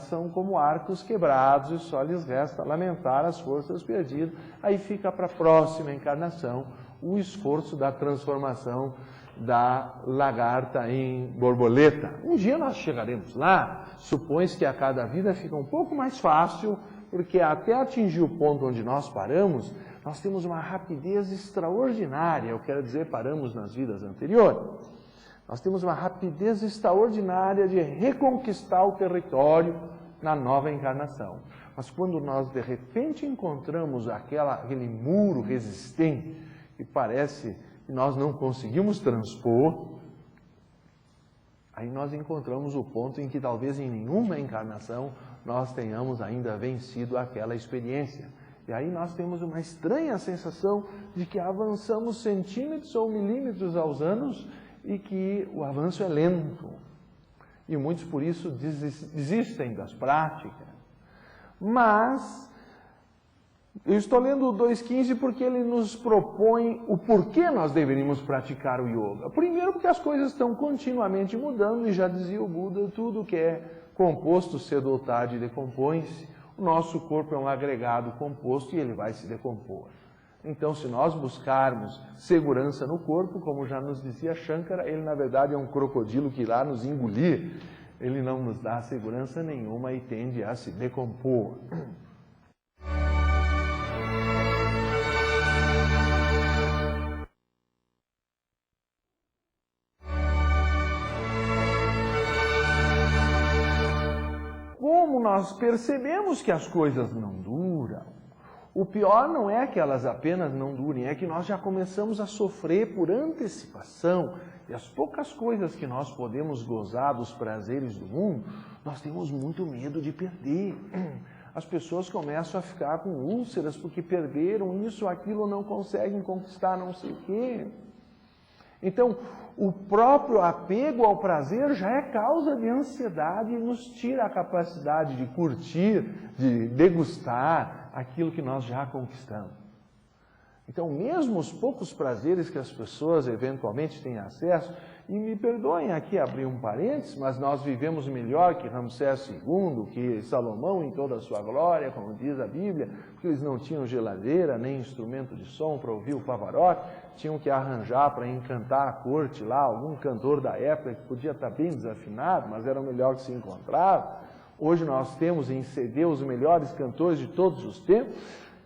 são como arcos quebrados e só lhes resta lamentar as forças perdidas. Aí fica para a próxima encarnação o esforço da transformação da lagarta em borboleta. Um dia nós chegaremos lá, supõe-se que a cada vida fica um pouco mais fácil, porque até atingir o ponto onde nós paramos, nós temos uma rapidez extraordinária, eu quero dizer, paramos nas vidas anteriores. Nós temos uma rapidez extraordinária de reconquistar o território na nova encarnação. Mas quando nós, de repente, encontramos aquele muro resistente que parece que nós não conseguimos transpor, aí nós encontramos o ponto em que talvez em nenhuma encarnação nós tenhamos ainda vencido aquela experiência. E aí nós temos uma estranha sensação de que avançamos centímetros ou milímetros aos anos e que o avanço é lento. E muitos por isso desistem das práticas. Mas eu estou lendo o 2.15 porque ele nos propõe o porquê nós deveríamos praticar o yoga. Primeiro porque as coisas estão continuamente mudando e já dizia o Buda, tudo que é composto cedo ou tarde decompõe-se. O nosso corpo é um agregado composto e ele vai se decompor. Então, se nós buscarmos segurança no corpo, como já nos dizia Shankara, ele na verdade é um crocodilo que irá nos engolir. Ele não nos dá segurança nenhuma e tende a se decompor. Como nós percebemos que as coisas não duram, o pior não é que elas apenas não durem, é que nós já começamos a sofrer por antecipação. E as poucas coisas que nós podemos gozar dos prazeres do mundo, nós temos muito medo de perder. As pessoas começam a ficar com úlceras porque perderam isso, aquilo, não conseguem conquistar não sei o quê. Então, o próprio apego ao prazer já é causa de ansiedade e nos tira a capacidade de curtir, de degustar aquilo que nós já conquistamos. Então, mesmo os poucos prazeres que as pessoas eventualmente têm acesso, e me perdoem aqui abrir um parênteses, mas nós vivemos melhor que Ramsés II, que Salomão em toda a sua glória, como diz a Bíblia, porque eles não tinham geladeira, nem instrumento de som para ouvir o Pavarotti, tinham que arranjar para encantar a corte lá, algum cantor da época que podia estar bem desafinado, mas era o melhor que se encontrava. Hoje nós temos em CD os melhores cantores de todos os tempos,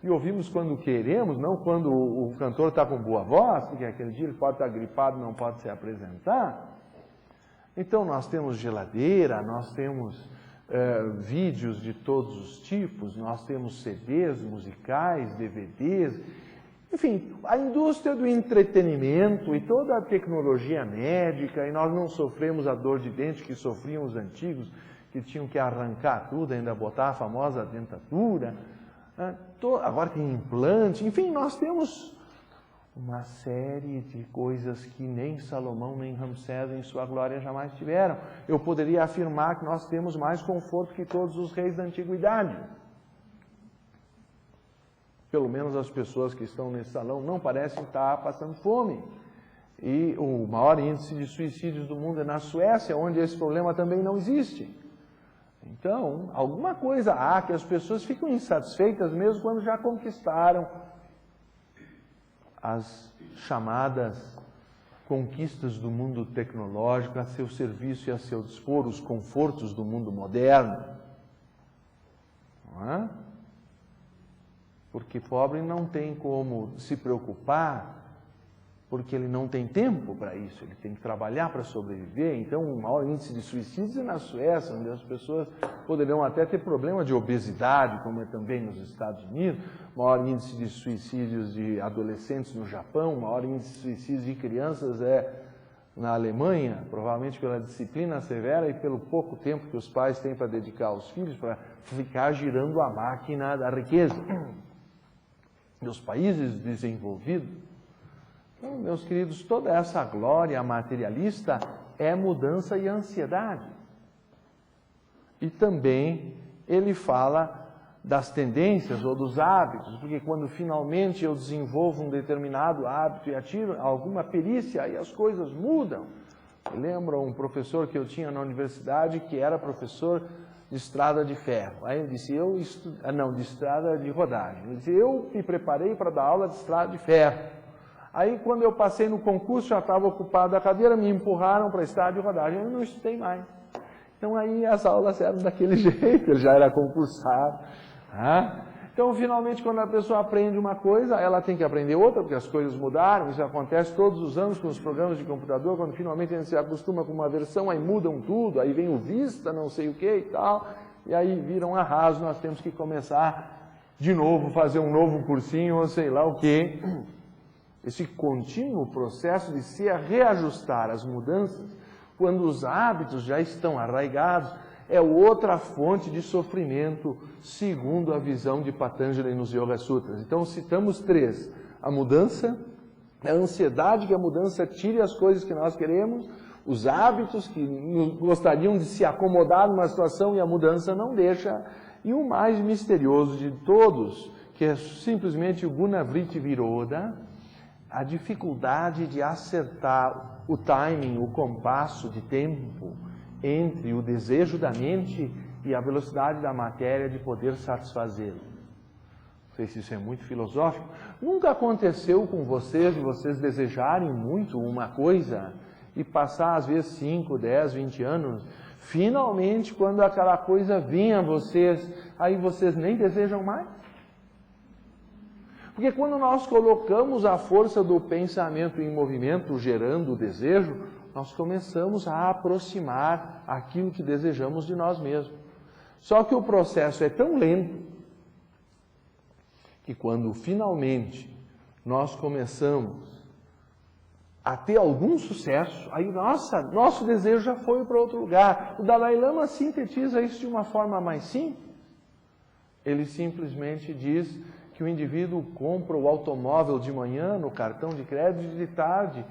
e ouvimos quando queremos, não quando o cantor está com boa voz, porque aquele dia ele pode estar gripado, não pode se apresentar. Então nós temos geladeira, nós temos vídeos de todos os tipos, nós temos CDs musicais, DVDs, enfim, a indústria do entretenimento e toda a tecnologia médica, e nós não sofremos a dor de dente que sofriam os antigos, que tinham que arrancar tudo, ainda botar a famosa dentadura. Agora tem implante, enfim, nós temos uma série de coisas que nem Salomão nem Ramsés em sua glória jamais tiveram. Eu poderia afirmar que nós temos mais conforto que todos os reis da antiguidade. Pelo menos as pessoas que estão nesse salão não parecem estar passando fome. E o maior índice de suicídios do mundo é na Suécia, onde esse problema também não existe. Então, alguma coisa há que as pessoas ficam insatisfeitas mesmo quando já conquistaram as chamadas conquistas do mundo tecnológico a seu serviço e a seu dispor, os confortos do mundo moderno. Não é? Porque pobre não tem como se preocupar, porque ele não tem tempo para isso, ele tem que trabalhar para sobreviver. Então, o maior índice de suicídios é na Suécia, onde as pessoas poderão até ter problema de obesidade, como é também nos Estados Unidos, o maior índice de suicídios de adolescentes no Japão, o maior índice de suicídios de crianças é na Alemanha, provavelmente pela disciplina severa e pelo pouco tempo que os pais têm para dedicar aos filhos, para ficar girando a máquina da riqueza. Nos países desenvolvidos, então, meus queridos, toda essa glória materialista é mudança e ansiedade. E também ele fala das tendências ou dos hábitos, porque quando finalmente eu desenvolvo um determinado hábito e atiro alguma perícia, aí as coisas mudam. Eu lembro um professor que eu tinha na universidade, que era professor de estrada de ferro. Aí ele disse, de estrada de rodagem. Ele disse, eu me preparei para dar aula de estrada de ferro. Aí quando eu passei no concurso, já estava ocupada a cadeira, me empurraram para a estrada de rodagem, eu não estudei mais. Então aí as aulas eram daquele jeito, ele já era concursado. Então, finalmente, quando a pessoa aprende uma coisa, ela tem que aprender outra, porque as coisas mudaram, isso acontece todos os anos com os programas de computador, quando finalmente a gente se acostuma com uma versão, aí mudam tudo, aí vem o Vista, não sei o que e tal, e aí vira um arraso, nós temos que começar de novo, fazer um novo cursinho, ou sei lá o quê. Esse contínuo processo de se reajustar às mudanças, quando os hábitos já estão arraigados, é outra fonte de sofrimento, segundo a visão de Patanjali nos Yoga Sutras. Então, citamos 3. A mudança, a ansiedade que a mudança tire as coisas que nós queremos, os hábitos que gostariam de se acomodar numa situação e a mudança não deixa, e o mais misterioso de todos, que é simplesmente o Gunavritti Viroda, a dificuldade de acertar o timing, o compasso de tempo, entre o desejo da mente e a velocidade da matéria de poder satisfazê-lo. Não sei se isso é muito filosófico. Nunca aconteceu com vocês, de vocês desejarem muito uma coisa e passar, às vezes, 5, 10, 20 anos, finalmente, quando aquela coisa vinha a vocês, aí vocês nem desejam mais? Porque quando nós colocamos a força do pensamento em movimento, gerando o desejo, nós começamos a aproximar aquilo que desejamos de nós mesmos. Só que o processo é tão lento que quando finalmente nós começamos a ter algum sucesso, aí nosso desejo já foi para outro lugar. O Dalai Lama sintetiza isso de uma forma mais simples. Ele simplesmente diz que o indivíduo compra o automóvel de manhã no cartão de crédito e de tarde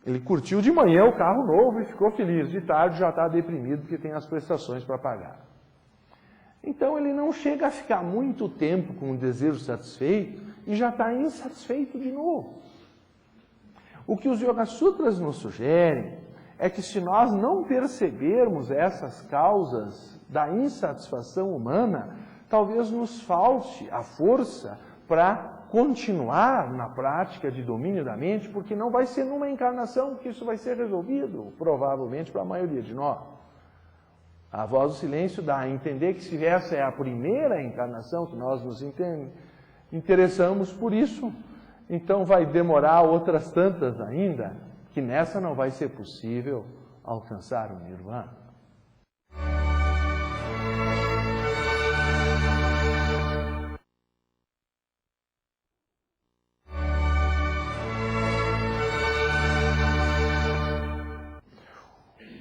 ele curtiu de manhã o carro novo e ficou feliz. De tarde já está deprimido porque tem as prestações para pagar. Então ele não chega a ficar muito tempo com o desejo satisfeito e já está insatisfeito de novo. O que os Yoga Sutras nos sugerem é que se nós não percebermos essas causas da insatisfação humana, talvez nos falte a força para continuar na prática de domínio da mente, porque não vai ser numa encarnação que isso vai ser resolvido, provavelmente para a maioria de nós. A voz do silêncio dá a entender que se essa é a primeira encarnação que nós nos interessamos por isso, então vai demorar outras tantas ainda, que nessa não vai ser possível alcançar o Nirvana.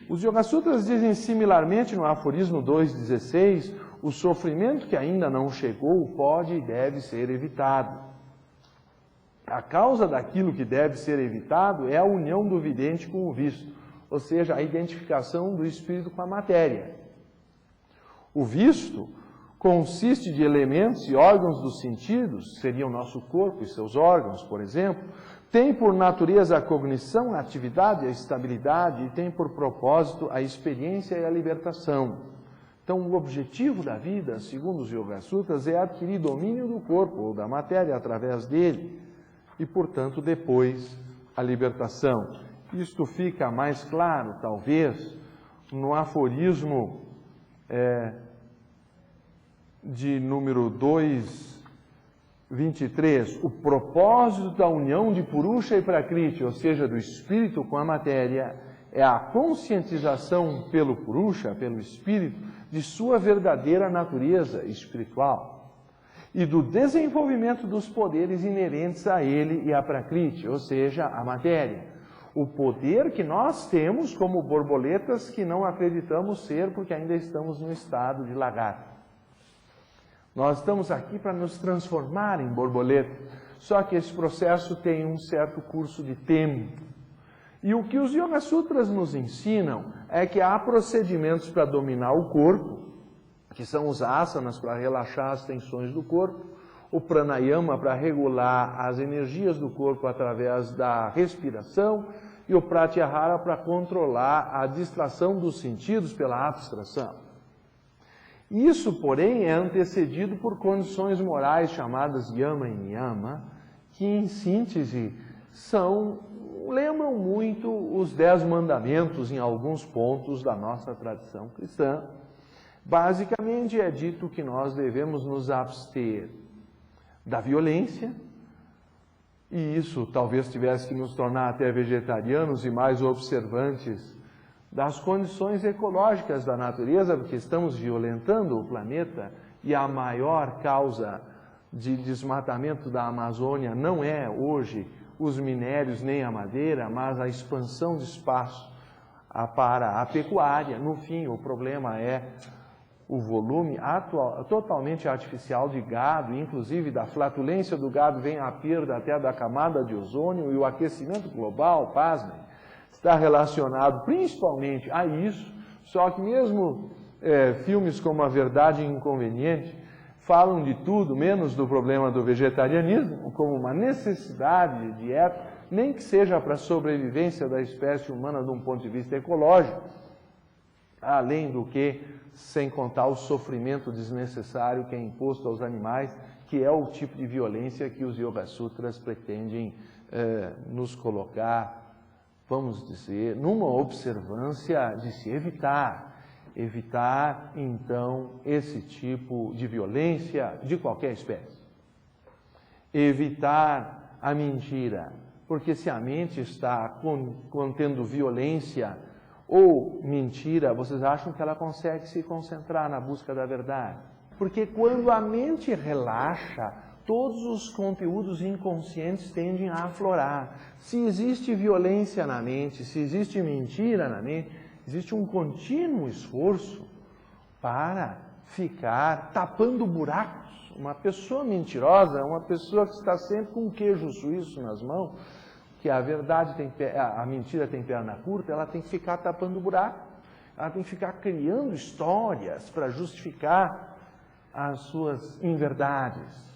Os Yoga Sutras dizem similarmente no aforismo 2.16, o sofrimento que ainda não chegou pode e deve ser evitado. A causa daquilo que deve ser evitado é a união do vidente com o visto, ou seja, a identificação do espírito com a matéria. O visto consiste de elementos e órgãos dos sentidos, seria o nosso corpo e seus órgãos, por exemplo, tem por natureza a cognição, a atividade, a estabilidade e tem por propósito a experiência e a libertação. Então, o objetivo da vida, segundo os Yoga Sutras, é adquirir domínio do corpo ou da matéria através dele e, portanto, depois a libertação. Isto fica mais claro, talvez, no aforismo de número 2.23, o propósito da união de Purusha e Prakriti, ou seja, do espírito com a matéria, é a conscientização pelo Purusha, pelo espírito, de sua verdadeira natureza espiritual e do desenvolvimento dos poderes inerentes a ele e a Prakriti, ou seja, a matéria. O poder que nós temos como borboletas que não acreditamos ser porque ainda estamos no estado de lagarto. Nós estamos aqui para nos transformar em borboleta, só que esse processo tem um certo curso de tempo. E o que os Yoga Sutras nos ensinam é que há procedimentos para dominar o corpo, que são os asanas para relaxar as tensões do corpo, o pranayama para regular as energias do corpo através da respiração e o pratyahara para controlar a distração dos sentidos pela abstração. Isso, porém, é antecedido por condições morais chamadas yama e niyama, que, em síntese, lembram muito os 10 mandamentos em alguns pontos da nossa tradição cristã. Basicamente, é dito que nós devemos nos abster da violência, e isso talvez tivesse que nos tornar até vegetarianos e mais observantes das condições ecológicas da natureza, porque estamos violentando o planeta, e a maior causa de desmatamento da Amazônia não é hoje os minérios nem a madeira, mas a expansão de espaço para a pecuária. No fim, o problema é o volume totalmente artificial de gado, inclusive da flatulência do gado vem a perda até da camada de ozônio, e o aquecimento global, pasmem, está relacionado principalmente a isso. Só que mesmo filmes como A Verdade Inconveniente falam de tudo, menos do problema do vegetarianismo, como uma necessidade de dieta, nem que seja para a sobrevivência da espécie humana de um ponto de vista ecológico, além do que, sem contar o sofrimento desnecessário que é imposto aos animais, que é o tipo de violência que os Yoga Sutras pretendem nos colocar, vamos dizer, numa observância de se evitar, então, esse tipo de violência de qualquer espécie. Evitar a mentira, porque se a mente está contendo violência ou mentira, vocês acham que ela consegue se concentrar na busca da verdade? Porque quando a mente relaxa, todos os conteúdos inconscientes tendem a aflorar. Se existe violência na mente, se existe mentira na mente, existe um contínuo esforço para ficar tapando buracos. Uma pessoa mentirosa é uma pessoa que está sempre com um queijo suíço nas mãos, que a mentira tem perna curta, ela tem que ficar tapando buraco, ela tem que ficar criando histórias para justificar as suas inverdades.